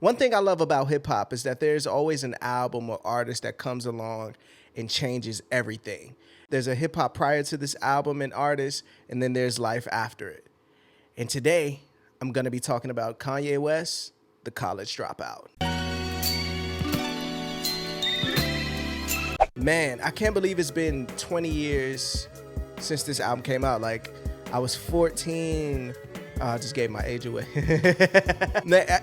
One thing I love about hip hop is that there's always an album or artist that comes along and changes everything. There's a hip hop prior to this album and artist, and then there's life after it. And today, I'm gonna be talking about Kanye West, The College Dropout. Man, I can't believe it's been 20 years since this album came out. Like, I was 14. I just gave my age away.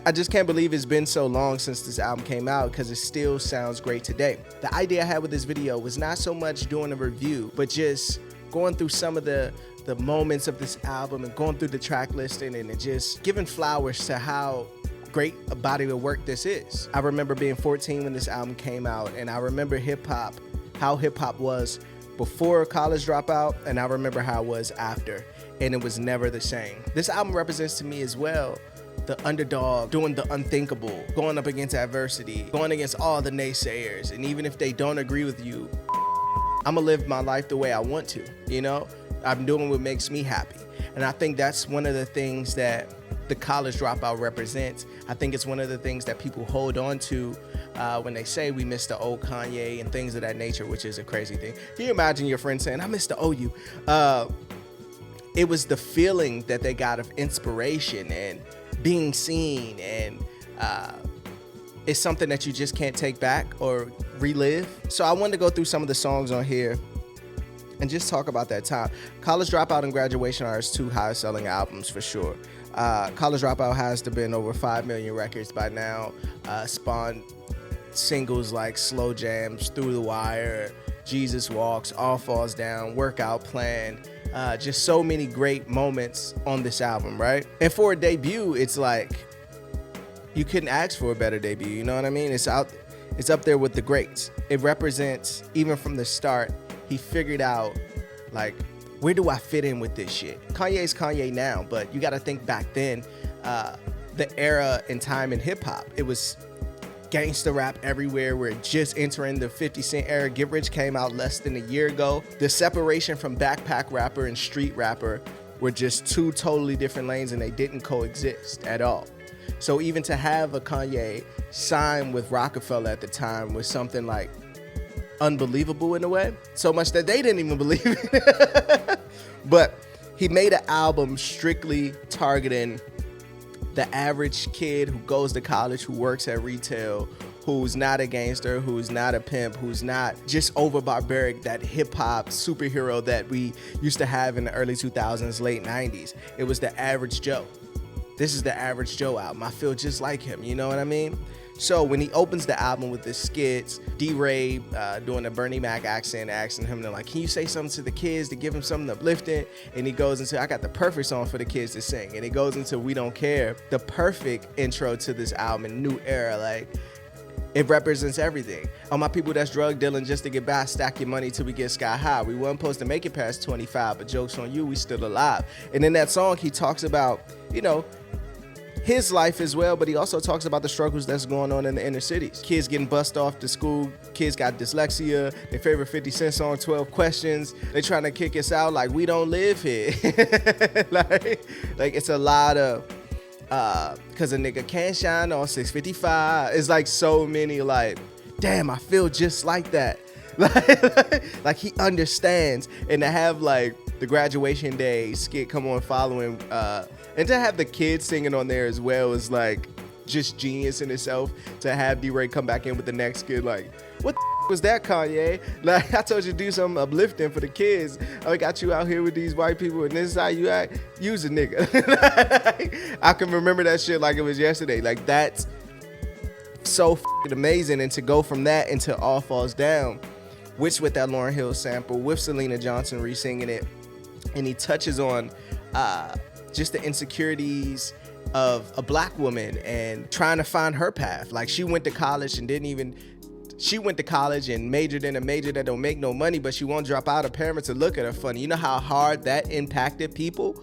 I just can't believe it's been so long since this album came out because it still sounds great today. The idea I had with this video was not so much doing a review, but just going through some of the moments of this album and going through the track listing and just giving flowers to how great a body of work this is. I remember being 14 when this album came out, and I remember hip-hop, how hip-hop was before College Dropout, and I remember how it was after, and it was never the same. This album represents to me as well the underdog doing the unthinkable, going up against adversity, going against all the naysayers, and even if they don't agree with you, I'm gonna live my life the way I want to, you know? I'm doing what makes me happy. And I think that's one of the things that the College Dropout represents. I think it's one of the things that people hold on to when they say we miss the old Kanye and things of that nature, which is a crazy thing. Can you imagine your friend saying, I miss the old you? It was the feeling that they got of inspiration and being seen, and it's something that you just can't take back or relive. So I wanted to go through some of the songs on here and just talk about that time. College Dropout and Graduation are his two highest selling albums for sure. College Dropout has to been over 5 million records by now. Spawned singles like Slow Jams, Through the Wire, Jesus Walks, All Falls Down, Workout Plan. Just so many great moments on this album, right? And for a debut, it's like you couldn't ask for a better debut, you know what I mean? It's up there with the greats. It represents, even from the start, he figured out, like, where do I fit in with this shit? Kanye's Kanye now, but you gotta think back then, the era and time in hip hop. It was gangsta rap everywhere. We're just entering the 50 Cent era. Get Rich came out less than a year ago. The separation from backpack rapper and street rapper were just two totally different lanes, and they didn't coexist at all. So even to have a Kanye sign with Rockefeller at the time was something like unbelievable in a way, so much that they didn't even believe it. But he made an album strictly targeting the average kid who goes to college, who works at retail, who's not a gangster, who's not a pimp, who's not just over barbaric, that hip hop superhero that we used to have in the early 2000s, late 90s. It was the average Joe. This is the Average Joe album. I feel just like him, you know what I mean? So when he opens the album with the skits, D-Ray doing a Bernie Mac accent, asking him to, like, can you say something to the kids to give him something uplifting? And he goes into, I got the perfect song for the kids to sing. And he goes into We Don't Care, the perfect intro to this album and new era. Like, it represents everything. All my people that's drug dealing just to get by, stack your money till we get sky high. We weren't supposed to make it past 25, but joke's on you, we still alive. And in that song, he talks about, you know, his life as well, but he also talks about the struggles that's going on in the inner cities. Kids getting bussed off to school, kids got dyslexia, their favorite 50 Cent song, 12 Questions. They trying to kick us out like we don't live here. like it's a lot of, cause a nigga can't shine on 655. It's like so many, like, damn, I feel just like that. Like he understands. And to have like the graduation day skit come on following, and to have the kids singing on there as well is like just genius in itself. To have D-Ray come back in with the next skit, like, what the was that, Kanye? Like, I told you to do something uplifting for the kids. I got you out here with these white people, and this is how you act. Use a nigga. I can remember that shit like it was yesterday. Like, that's so amazing. And to go from that into All Falls Down, which with that Lauryn Hill sample, with Selena Johnson re-singing it, and he touches on just the insecurities of a black woman and trying to find her path. Like, she went to college and majored in a major that don't make no money, but she won't drop out. Her parents will look at her funny. You know how hard that impacted people?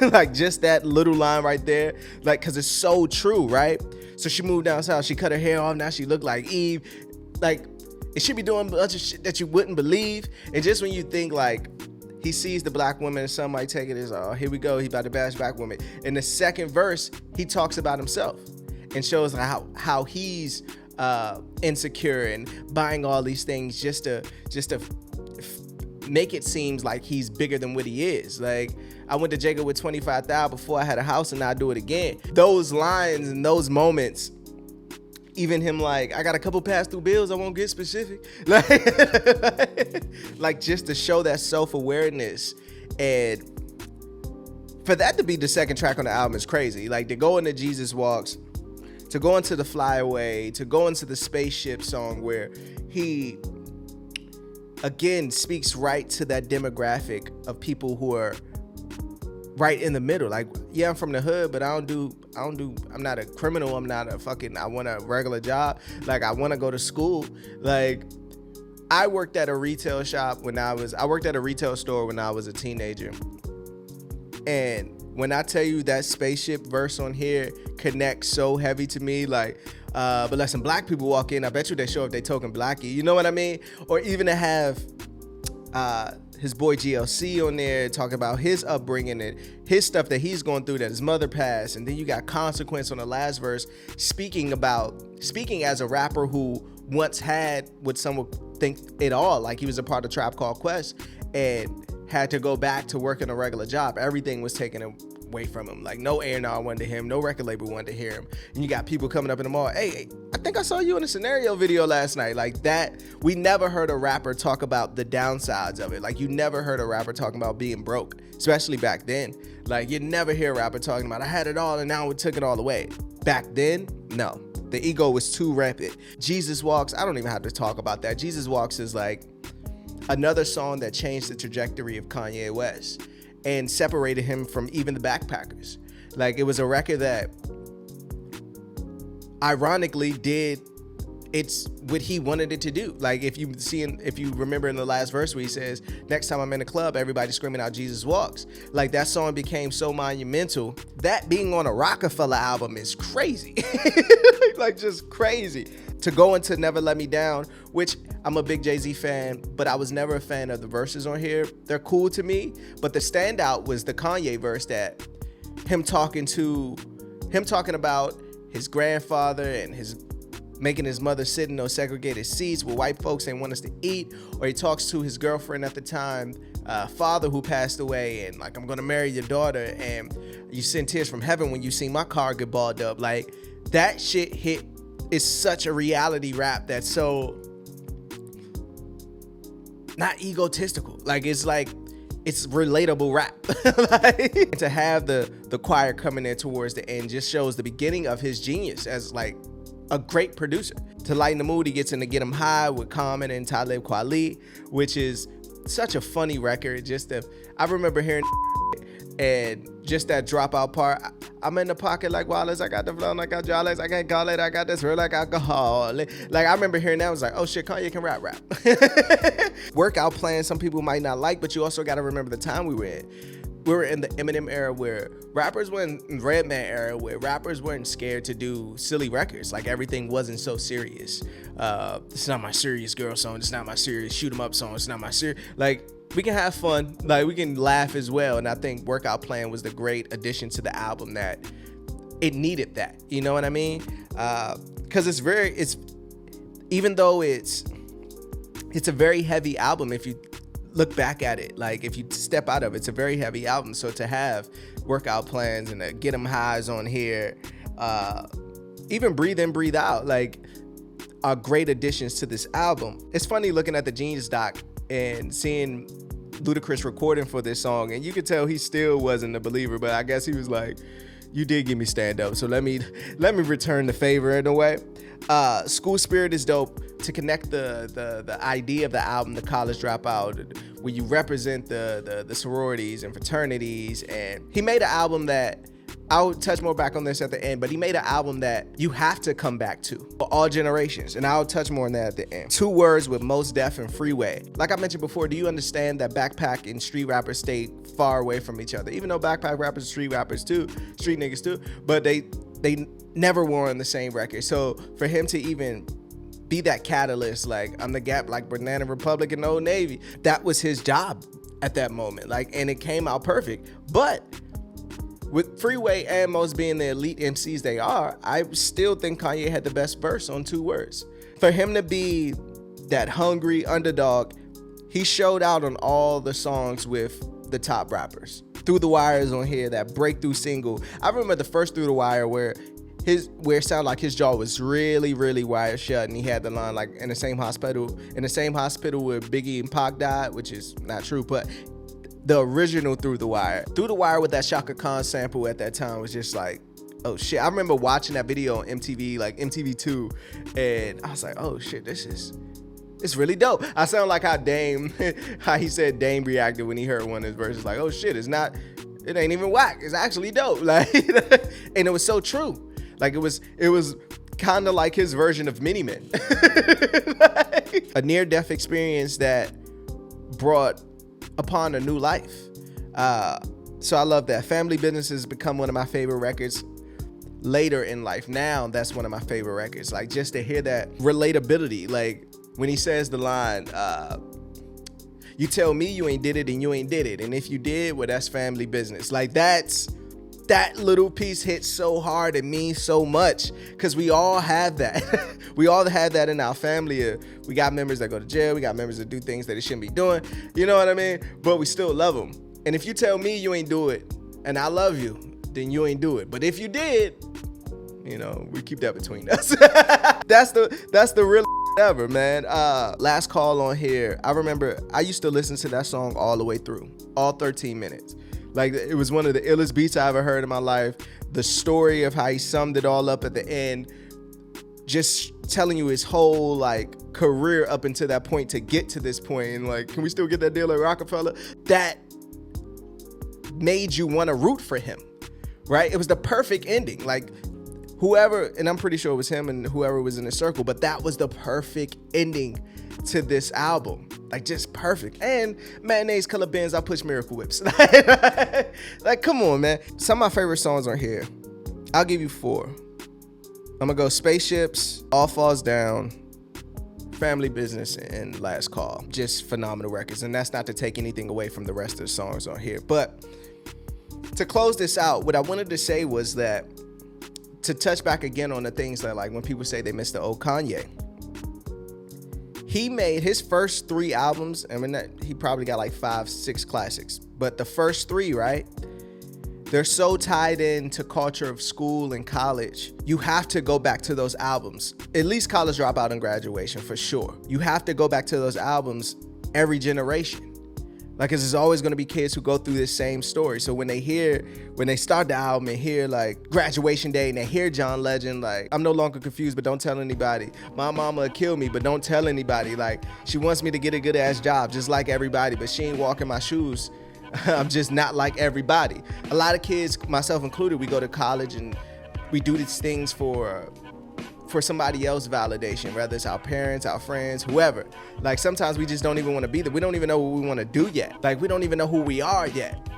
Like, just that little line right there, like, cause it's so true, right? So she moved down south, she cut her hair off, now she look like Eve. Like, it should be doing a bunch of shit that you wouldn't believe. And just when you think, like, he sees the black woman and some might take it as, oh, here we go, he about to bash black women. In the second verse, he talks about himself. and shows how he's insecure and buying all these things just to make it seem like he's bigger than what he is. Like, I went to Jacob with 25,000 before I had a house, and I'll do it again. Those lines and those moments, even him like, I got a couple pass through bills, I won't get specific. Like just to show that self-awareness, and for that to be the second track on the album is crazy. Like, to go into Jesus Walks, to go into the Fly Away, to go into the Spaceship song, where he again speaks right to that demographic of people who are right in the middle. Like, yeah, I'm from the hood, but I'm not a criminal. I want a regular job. Like, I want to go to school. Like, I worked at a retail shop I worked at a retail store when I was a teenager. And when I tell you that Spaceship verse on here connects so heavy to me, like, but let some black people walk in, I bet you they show up they token blackie. You know what I mean? Or even to have his boy GLC on there talking about his upbringing and his stuff that he's going through, that his mother passed. And then you got Consequence on the last verse speaking as a rapper who once had what some would think it all, like he was a part of Trap Called Quest and had to go back to working a regular job. Everything was taken away from him. Like, no A&R wanted to hear him, no record label wanted to hear him. And you got people coming up in the mall, hey, I think I saw you in a Scenario video last night. Like that, we never heard a rapper talk about the downsides of it. Like, you never heard a rapper talking about being broke, especially back then. Like, you never hear a rapper talking about, I had it all and now we took it all away. Back then, no. The ego was too rampant. Jesus Walks, I don't even have to talk about that. Jesus Walks is like another song that changed the trajectory of Kanye West and separated him from even the Backpackers. Like, it was a record that ironically it's what he wanted it to do. Like, if you remember in the last verse where he says, next time I'm in the club, everybody screaming out Jesus Walks. Like, that song became so monumental. That being on a Rockefeller album is crazy. Like, just crazy. To go into Never Let Me Down, which I'm a big Jay-Z fan, but I was never a fan of the verses on here. They're cool to me, but the standout was the Kanye verse, that him talking about his grandfather and making his mother sit in those segregated seats where white folks ain't want us to eat. Or he talks to his girlfriend at the time, father who passed away, and like, I'm gonna marry your daughter, and you send tears from heaven when you see my car get balled up. Like, that shit hit. Is such a reality rap that's so not egotistical. Like, it's relatable rap. Like, to have the choir coming in towards the end just shows the beginning of his genius as like a great producer. To lighten the mood, he gets into Get 'Em High with Common and Talib Kweli, which is such a funny record. I remember hearing and just that Dropout part. I'm in the pocket like Wallace, I got the flow, I got Jawless, I can't call it, I got this real like alcohol. Like, I remember hearing that, I was like, oh shit, Kanye can rap. Workout Plan, some people might not like, but you also got to remember the time we were in. We were in the Eminem era where rappers weren't, Redman era where rappers weren't scared to do silly records. Like, everything wasn't so serious. It's not my serious girl song, it's not my serious shoot 'em up song, it's not my serious, like, we can have fun, like, we can laugh as well. And I think Workout Plan was the great addition to the album, that it needed that, you know what I mean? Because even though it's a very heavy album, if you look back at it, like, if you step out of it, it's a very heavy album. So to have Workout Plans and Get 'Em Highs on here, even Breathe In, Breathe Out, like, are great additions to this album. It's funny looking at the Genius doc and seeing Ludacris recording for this song, and you could tell he still wasn't a believer, but I guess he was like, you did give me stand up, so let me return the favor in a way. School Spirit is dope. To connect the idea of the album, the College Dropout, where you represent the sororities and fraternities, and he made an album that, I'll touch more back on this at the end, but he made an album that you have to come back to for all generations, and I'll touch more on that at the end. 2 words with Mos Def and Freeway. Like I mentioned before, do you understand that Backpack and street rappers stay far away from each other? Even though Backpack rappers are street rappers too, street niggas too, but they never were on the same record. So for him to even be that catalyst, like, I'm the gap like Banana Republic and Old Navy, that was his job at that moment. Like, and it came out perfect. But With Freeway and Most being the elite MCs they are, I still think Kanye had the best verse on 2 words. For him to be that hungry underdog, he showed out on all the songs with the top rappers. Through the Wires on here, that breakthrough single. I remember the first Through the Wire where it sounded like his jaw was really, really wired shut, and he had the line like in the same hospital where Biggie and Pac died, which is not true, but the original Through the Wire with that Shaka Khan sample at that time was just like, oh shit. I remember watching that video on MTV, like MTV2, and I was like, oh shit, it's really dope. I sound like how he said Dame reacted when he heard one of his verses, like, oh shit, it ain't even whack, it's actually dope. Like, and it was so true. Like it was kind of like his version of Mini Men. Like, a near-death experience that brought upon a new life. So I love that. Family Business has become one of my favorite records later in life. Now that's one of my favorite records. Like, just to hear that relatability, like when he says the line, you tell me you ain't did it and you ain't did it, and if you did, well, that's family business. Like, that little piece hits so hard. It means so much because we all have that. We all have that in our family. We got members that go to jail. We got members that do things that they shouldn't be doing. You know what I mean? But we still love them. And if you tell me you ain't do it and I love you, then you ain't do it. But if you did, you know, we keep that between us. That's the real ever, man. Last Call on here. I remember I used to listen to that song all the way through, all 13 minutes. Like, it was one of the illest beats I ever heard in my life. The story of how he summed it all up at the end, just telling you his whole like career up until that point to get to this point, and like, can we still get that deal at Rockefeller? That made you want to root for him, right? It was the perfect ending. Like, whoever, and I'm pretty sure it was him and whoever was in the circle, but that was the perfect ending to this album. Like, just perfect. And mayonnaise color Benz, I push Miracle Whips. Like, come on, man. Some of my favorite songs are here. I'll give you 4. I'm gonna go Spaceships, All Falls Down, Family Business, and Last Call. Just phenomenal records. And that's not to take anything away from the rest of the songs on here. But to close this out, what I wanted to say was that, to touch back again on the things that, like, when people say they miss the old Kanye, he made his first 3 albums. I mean, he probably got like 5, 6 classics, but the first 3, right? They're so tied into culture of school and college. You have to go back to those albums. At least College Dropout and Graduation, for sure. You have to go back to those albums every generation. Like, 'cause there's always gonna be kids who go through this same story. So when they start the album and hear like Graduation Day and they hear John Legend, like, I'm no longer confused, but don't tell anybody. My mama will kill me, but don't tell anybody. Like, she wants me to get a good ass job just like everybody, but she ain't walking my shoes. I'm just not like everybody. A lot of kids, myself included, we go to college and we do these things for somebody else's validation, whether it's our parents, our friends, whoever. Like, sometimes we just don't even want to be there. We don't even know what we want to do yet. Like, we don't even know who we are yet.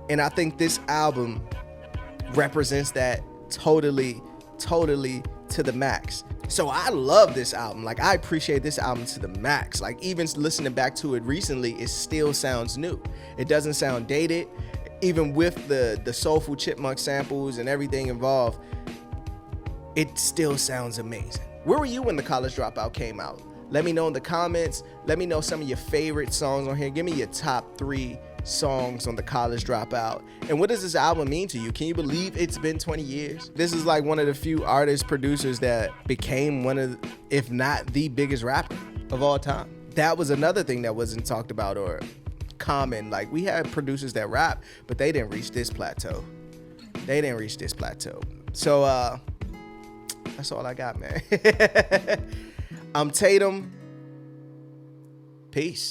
And I think this album represents that totally to the max. So I love this album. Like, I appreciate this album to the max. Like, even listening back to it recently, it still sounds new. It doesn't sound dated. Even with the soulful chipmunk samples and everything involved, it still sounds amazing. Where were you when the College Dropout came out? Let me know in the comments. Let me know some of your favorite songs on here. Give me your top 3 songs on the College Dropout. And what does this album mean to you? Can you believe it's been 20 years? This is like one of the few artists, producers that became one of, if not the biggest rapper of all time. That was another thing that wasn't talked about or common. Like, we had producers that rap, but they didn't reach this plateau. So, that's all I got, man. I'm Tatum. Peace.